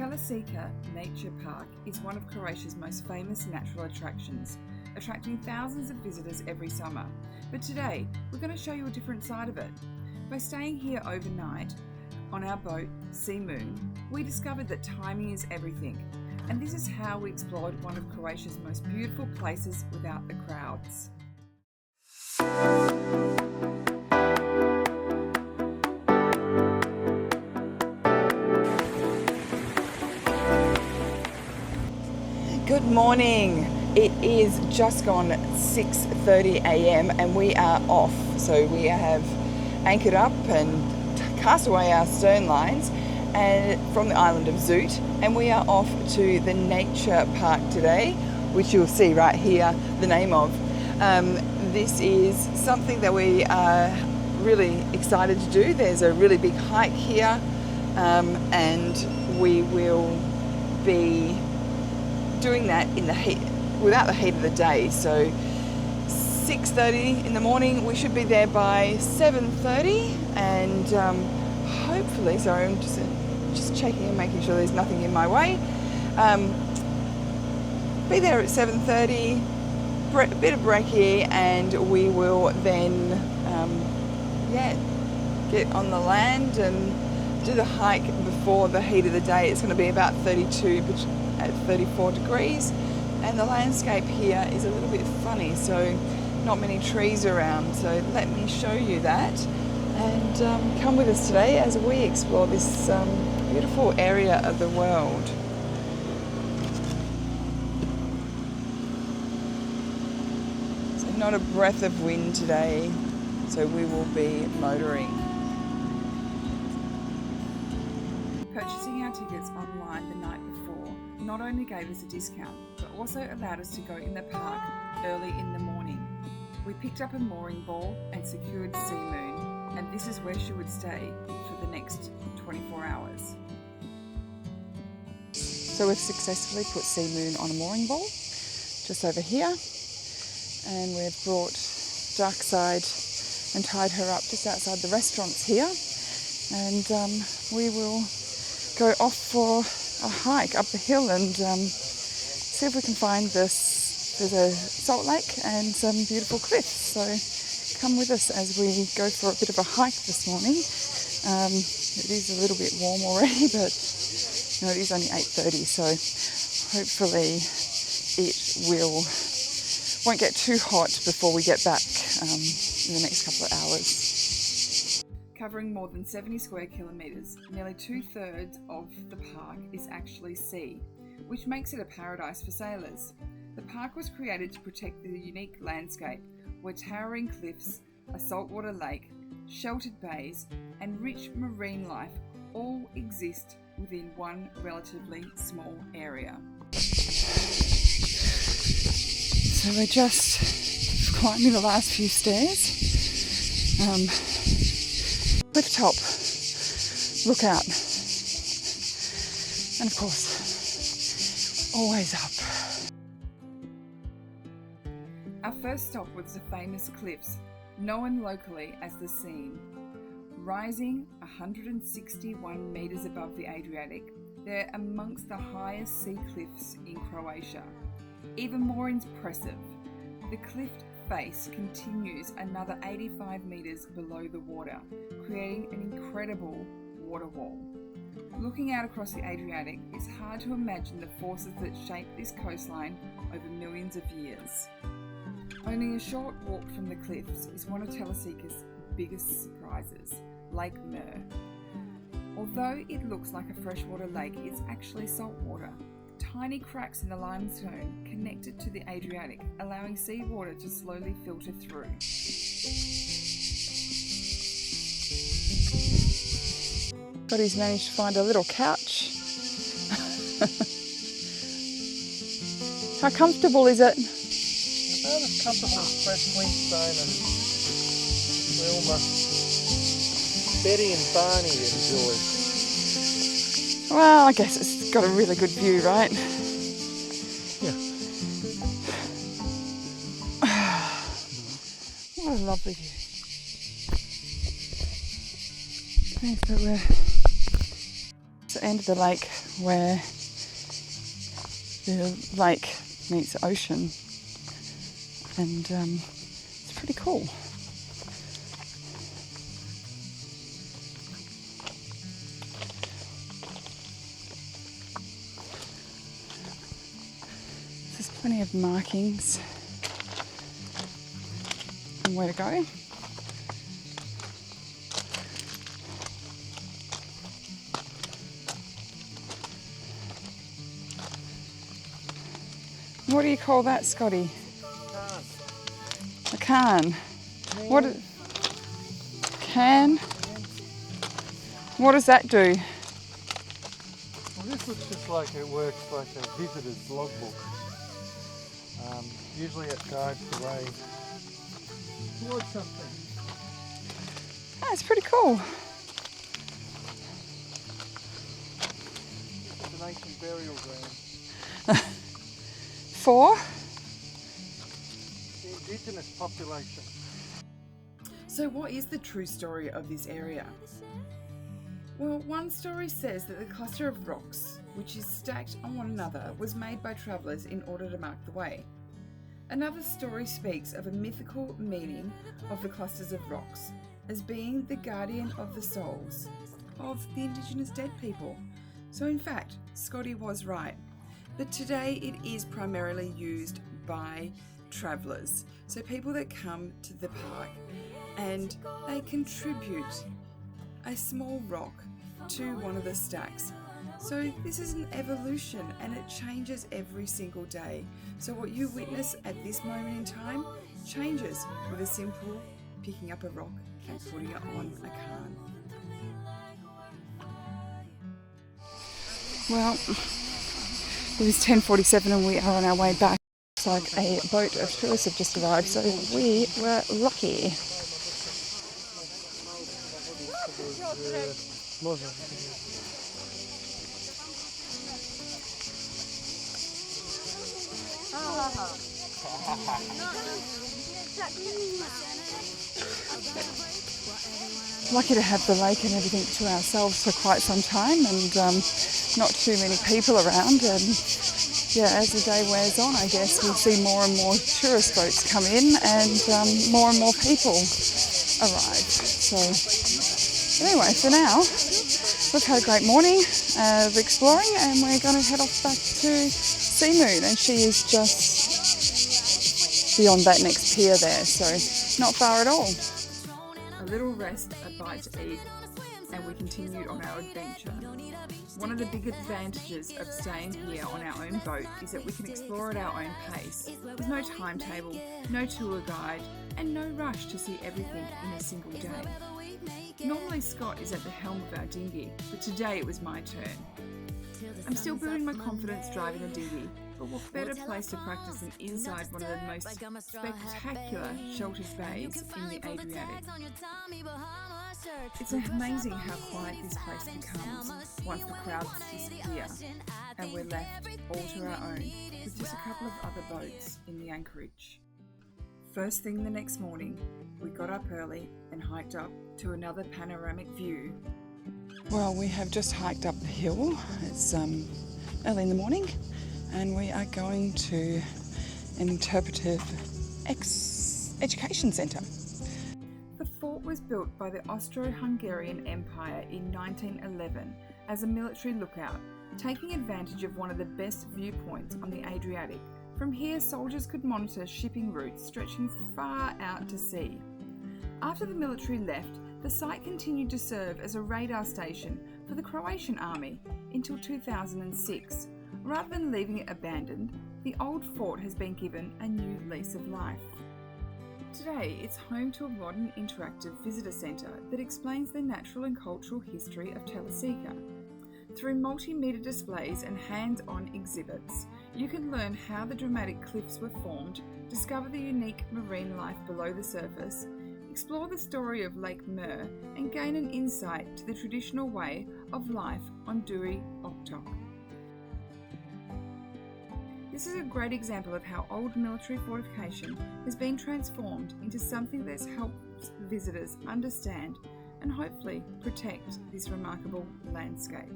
Telašćica Nature Park is one of Croatia's most famous natural attractions, attracting thousands of visitors every summer. But today, we're going to show you a different side of it. By staying here overnight on our boat, Sea Moon, we discovered that timing is everything. And this is how we explored one of Croatia's most beautiful places without the crowds. Good morning. It is just gone 6:30 a.m. and we are off. So we have anchored up and cast away our stern lines and from the island of Zoot, and we are off to the nature park today, which you'll see right here the name of. This is something that we are really excited to do. There's a really big hike here, and we will be doing that in the heat, without the heat of the day. So 6:30 in the morning, we should be there by 7:30, and hopefully, sorry, I'm just checking and making sure there's nothing in my way. Be there at 7:30, a bit of brekkie, and we will then get on the land and do the hike before the heat of the day. It's going to be about 32 at 34 degrees, and the landscape here is a little bit funny, so not many trees around. So let me show you that, and come with us today as we explore this beautiful area of the world. So not a breath of wind today, so we will be motoring. Purchasing our tickets online the night before not only gave us a discount, but also allowed us to go in the park early in the morning. We picked up a mooring ball and secured Sea Moon, and this is where she would stay for the next 24 hours. So we've successfully put Sea Moon on a mooring ball just over here, and we've brought Darkside and tied her up just outside the restaurants here, and we will go off for a hike up the hill and see if we can find this. There's a salt lake and some beautiful cliffs, so come with us as we go for a bit of a hike this morning. It is a little bit warm already, but it is only 8:30, so hopefully it won't get too hot before we get back in the next couple of hours. Covering more than 70 square kilometres, nearly 2/3 of the park is actually sea, which makes it a paradise for sailors. The park was created to protect the unique landscape where towering cliffs, a saltwater lake, sheltered bays and rich marine life all exist within one relatively small area. So we're just climbing the last few stairs. Cliff top, look out, and of course, always up. Our first stop was the famous cliffs, known locally as the Scene. Rising 161 metres above the Adriatic, they're amongst the highest sea cliffs in Croatia. Even more impressive, the cliff face continues another 85 metres below the water, creating an incredible water wall. Looking out across the Adriatic, it's hard to imagine the forces that shape this coastline over millions of years. Only a short walk from the cliffs is one of Telašćica's biggest surprises, Lake Mir. Although it looks like a freshwater lake, it's actually saltwater. Tiny cracks in the limestone connect it to the Adriatic, allowing seawater to slowly filter through. But he's managed to find a little couch. How comfortable is it? About as comfortable as fresh Queenstone and Wilma. Betty and Barney enjoy. Well, I guess it's got a really good view, right? Yeah. What a lovely view. Thanks, but we're the end of the lake where the lake meets the ocean, and it's pretty cool. There's plenty of markings and where to go. What do you call that, Scotty? A can. What? Can? What does that do? Well, this looks just like it works like a visitor's logbook. Usually it guides the way towards something. That's pretty cool. It's an ancient burial ground. For? The indigenous population. So what is the true story of this area? Well, one story says that the cluster of rocks, which is stacked on one another, was made by travellers in order to mark the way. Another story speaks of a mythical meaning of the clusters of rocks as being the guardian of the souls of the indigenous dead people. So in fact, Scotty was right. But today it is primarily used by travellers, so people that come to the park, and they contribute a small rock to one of the stacks. So this is an evolution, and it changes every single day. So what you witness at this moment in time changes with a simple picking up a rock and putting it on a cairn. Well, it was 10:47 and we are on our way back. Looks like a boat of tourists have just arrived, so we were lucky. Lucky to have the lake and everything to ourselves for quite some time, and not too many people around. And yeah, as the day wears on, I guess we'll see more and more tourist boats come in, and more people arrive. So anyway, for now, we've had a great morning of exploring, and we're going to head off back to Sea Moon, and she is just beyond that next pier there, so not far at all. A little rest, a bite to eat, and we continued on our adventure. One of the big advantages of staying here on our own boat is that we can explore at our own pace. There's no timetable, no tour guide, and no rush to see everything in a single day. Normally Scott is at the helm of our dinghy, but today it was my turn. I'm still building my confidence driving a dinghy, but what better place to practice than inside one of the most spectacular sheltered bays in the Adriatic. It's amazing how quiet this place becomes once the crowds disappear and we're left all to our own with just a couple of other boats in the anchorage. First thing the next morning, we got up early and hiked up to another panoramic view. Well, we have just hiked up the hill. It's early in the morning, and we are going to an interpretive education centre. The fort was built by the Austro-Hungarian Empire in 1911 as a military lookout, taking advantage of one of the best viewpoints on the Adriatic. From here, soldiers could monitor shipping routes stretching far out to sea. After the military left, the site continued to serve as a radar station for the Croatian army until 2006. Rather than leaving it abandoned, the old fort has been given a new lease of life. Today, it's home to a modern interactive visitor centre that explains the natural and cultural history of Telašćica. Through multimedia displays and hands-on exhibits, you can learn how the dramatic cliffs were formed, discover the unique marine life below the surface, explore the story of Lake Mir, and gain an insight to the traditional way of life on Dugi Otok. This is a great example of how old military fortification has been transformed into something that helps visitors understand and hopefully protect this remarkable landscape.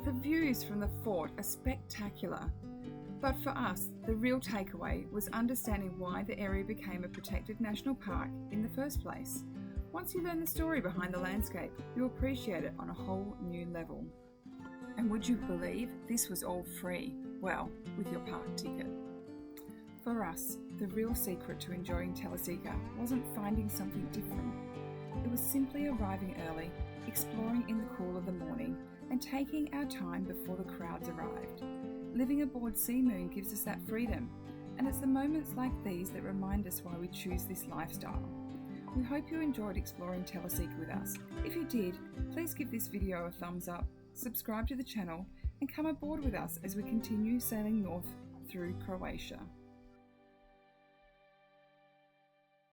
The views from the fort are spectacular, but for us, the real takeaway was understanding why the area became a protected national park in the first place. Once you learn the story behind the landscape, you'll appreciate it on a whole new level. And would you believe this was all free? Well, with your park ticket. For us, the real secret to enjoying Telašćica wasn't finding something different. It was simply arriving early, exploring in the cool of the morning, and taking our time before the crowds arrived. Living aboard Sea Moon gives us that freedom, and it's the moments like these that remind us why we choose this lifestyle. We hope you enjoyed exploring Telašćica with us. If you did, please give this video a thumbs up, subscribe to the channel, and come aboard with us as we continue sailing north through Croatia.